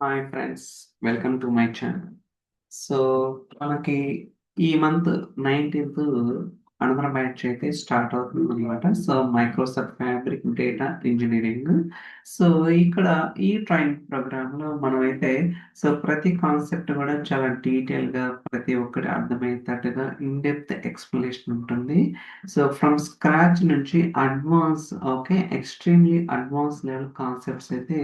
Hi friends, welcome to my channel. So మనకి ఈ month 19th another batch అయితే start అవుతుంది అనమాట. So Microsoft fabric data engineering. So ఇక్కడ ఈ ట్రైనింగ్ ప్రోగ్రామ్ లో మనమైతే ప్రతి కాన్సెప్ట్ కూడా చాలా డీటెయిల్ గా ప్రతి ఒక్కటి అర్థమయ్యేటట్టుగా ఇన్ డెప్త్ ఎక్స్ప్లెనేషన్ ఉంటుంది. సో ఫ్రమ్ స్క్రాచ్ నుంచి advance, okay, extremely advance level concepts అయితే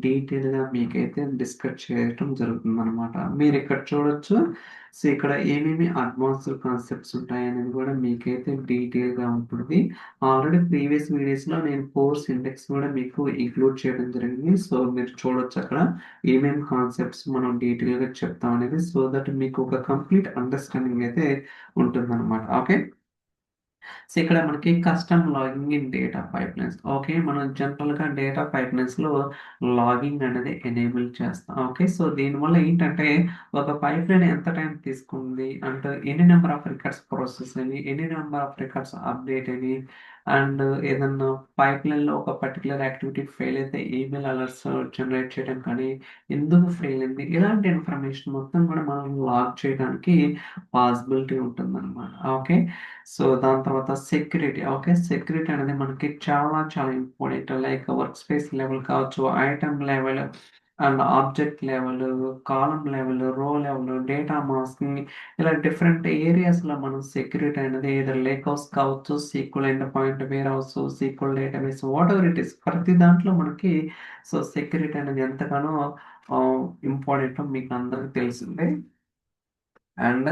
డీటెయిల్‌గా మీకైతే డిస్కస్ చేయటం జరుగుతుందనమాట. మీరిక్కడ చూడొచ్చు. సో, ఇక్కడ ఏమేమి అడ్వాన్స్‌డ్ కాన్సెప్ట్స్ ఉంటాయనేది గూడా మీకైతే డీటెయిల్‌గా ఉంటుంది. ఆల్రెడీ ప్రీవియస్ వీడియోస్‌లో నేను కోర్స్ ఇండెక్స్ గూడా మీకు ఇంక్లూడ్ చేయడం జరిగింది. సో, మీరు చూడొచ్చక్కడ ఏమేమి కాన్సెప్ట్స్ మనం డీటెయిల్‌గా చెప్తాం అనేది. సో దట్ మీకు ఒక కంప్లీట్ అండర్‌స్టాండింగ్ అయితే ఉంటుందనమాట. ఓకే. సో, ఇక్కడ మనకి custom logging in data pipelines. Okay. మనం జనరల్‌గా డేటా పైప్‌లైన్స్‌లో లాగింగ్ అనేది ఎనేబుల్ చేస్తాం. ఓకే. సో, దీనివల్ల ఏంటంటే ఒక పైప్‌లైన్ ఎంత టైం తీసుకుంది, అంటే ఎన్ని నంబర్ ఆఫ్ రికార్డ్స్ ప్రాసెస్ అని, ఎన్ని నంబర్ ఆఫ్ రికార్డ్స్ అప్డేట్ అని, అండ్ ఏదన్నా పైప్‌లైన్‌లో ఒక పర్టిక్యులర్ యాక్టివిటీ ఫెయిల్ అయితే ఈమెయిల్ అలర్ట్స్ జనరేట్ చేయడం కానీ, ఎందుకు ఫెయిల్ అయింది, ఇలాంటి ఇన్ఫర్మేషన్ మొత్తం కూడా మనం లాగ్ చేయడానికి పాసిబిలిటీ ఉంటుందన్నమాట. ఓకే. సో, దాని తర్వాత సెక్యూరిటీ. ఓకే. సెక్యూరిటీ అనేది మనకి చాలా చాలా important. Like work space level కావచ్చు, item level and object level, column level, row level, data masking, ఇలా డిఫరెంట్ ఏరియాస్‌లో మనం సెక్యూరిటీ అనేది ఏదర్ లేక్ హౌస్ కావచ్చు, SQL end point warehouse, SQL database, whatever it is, ప్రతి దాంట్లో మనకి security అనేది ఎంతగానో ఇంపార్టెంటో మీకు అందరికి తెలిసిందే. And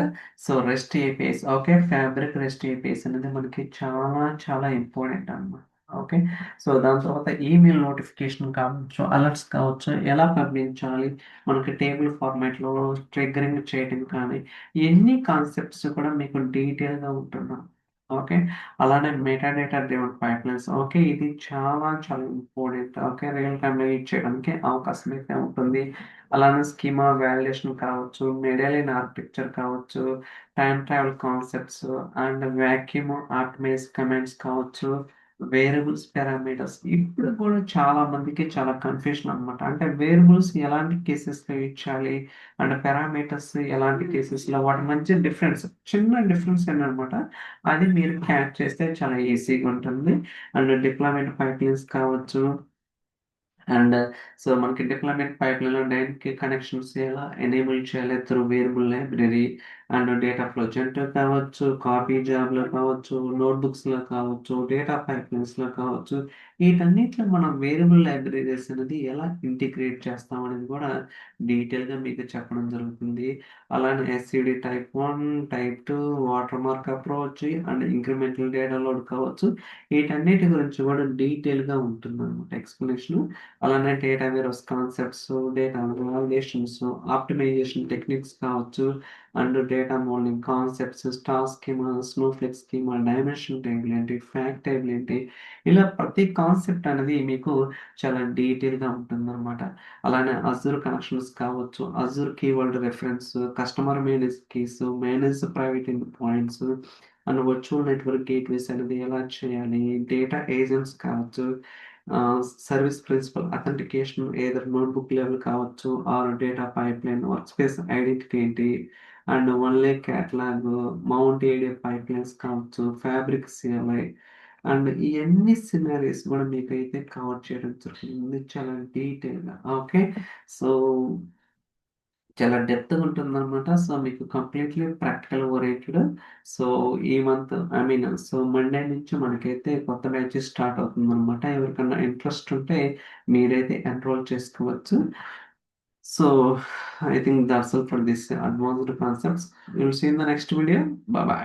rest APIs. Okay. Fabric rest APIs అనేది మనకి చాలా చాలా ఇంపార్టెంట్ అన్నమాట. ఓకే. సో, దాని తర్వాత ఈమెయిల్ నోటిఫికేషన్ కావచ్చు, అలర్ట్స్ కావచ్చు, ఎలా పంపించాలి, మనకి టేబుల్ ఫార్మాట్‌లో ట్రిగ్గరింగ్ చేయడం కానీ, ఇయన్నీ కాన్సెప్ట్స్ కూడా మీకు డీటెయిల్‌గా ఉంటున్నాం. ఓకే. అలానే మెటాడేటా డ్రివెన్ పైప్‌లైన్స్. ఓకే. ఇది చాలా చాలా ఇంపార్టెంట్. ఓకే. రియల్ టైమ్‌లో యూజ్ చేయడానికి అవకాశం అయితే ఉంటుంది. అలానే స్కీమా వాలిడేషన్ కావచ్చు, మెడలియన్ ఆర్కిటెక్చర్ కావచ్చు, time travel concepts and vacuum optimise commands కావచ్చు, వేరియబుల్స్ పారామీటర్స్. ఇప్పుడు కూడా చాలా మందికి చాలా కన్ఫ్యూషన్ అనమాట. అంటే వేరియబుల్స్ ఎలాంటి కేసెస్‌లో యూజ్ చేయాలి, అండ్ పారామీటర్స్ ఎలాంటి కేసెస్‌లో, వాటి మధ్య డిఫరెన్స్, చిన్న డిఫరెన్స్ ఏంటనమాట. అది మీరు క్యాచ్ చేస్తే చాలా ఈజీగా ఉంటుంది. అండ్ డిప్లాయ్‌మెంట్ పైప్‌లైన్స్ కావచ్చు. అండ్ మనకి డిప్లాయ్‌మెంట్ పైప్‌లైన్‌లో డైరెక్ట్ కనెక్షన్స్ ఎలా ఎనేబుల్ చేయాలి through variable library and data flow gender కావచ్చు, కాపీ జాబ్‌లో కావచ్చు, నోట్‌బుక్స్‌లో కావచ్చు, డేటా పైప్‌లైన్స్‌లో కావచ్చు. వీటన్నిటిలో మనం వేరియబుల్ లైబ్రరీస్ అనేది ఎలా ఇంటిగ్రేట్ చేస్తాం అనేది కూడా డీటెయిల్‌గా మీకు చెప్పడం జరుగుతుంది. అలానే SCD type 1, type 2, watermark approach and incremental data load కావచ్చు. వీటన్నిటి గురించి కూడా డీటెయిల్‌గా ఉంటుందన్నమాట ఎక్స్‌ప్లనేషను. అలానే data warehouse concepts, data validations, optimization techniques కావచ్చు, and data modeling concepts, star schema, snowflake schema, dimension table ఏంటి, ఫ్యాక్ట్ టేబుల్ ఏంటి, ఇలా ప్రతి కాన్సెప్ట్ అనేది మీకు చాలా డీటెయిల్‌గా ఉంటుందన్నమాట. అలానే అజూర్ కనెక్షన్స్ కావచ్చు, Azure keyword reference, customer manage keys, manage private end points and virtual network gateways అనేది ఎలా చేయాలి, డేటా ఏజెంట్స్ కావచ్చు, service principal authentication either notebook level కావచ్చు or data pipeline, work space identity ఏంటి, and OneLake catalog, mount ఏడియా pipelines కావచ్చు, Fabric CLI, and ఇయన్నీ scenarios కూడా మీకైతే కవర్ చేయడం జరుగుతుంది చాలా డీటెయిల్‌గా. ఓకే. సో చాలా డెప్త్‌గా ఉంటుందనమాట. సో, మీకు కంప్లీట్‌లీ ప్రాక్టికల్ ఓరియెంటెడ్. సో, ఈ మంత్ ఐ మీన్ మండే నుంచి మనకైతే కొత్త బ్యాచ్ స్టార్ట్ అవుతుందనమాట. ఎవరికన్నా ఇంట్రెస్ట్ ఉంటే మీరైతే ఎన్రోల్ చేసుకోవచ్చు. So, I think that's all for this advanced concepts. Will see in the next video. Bye by.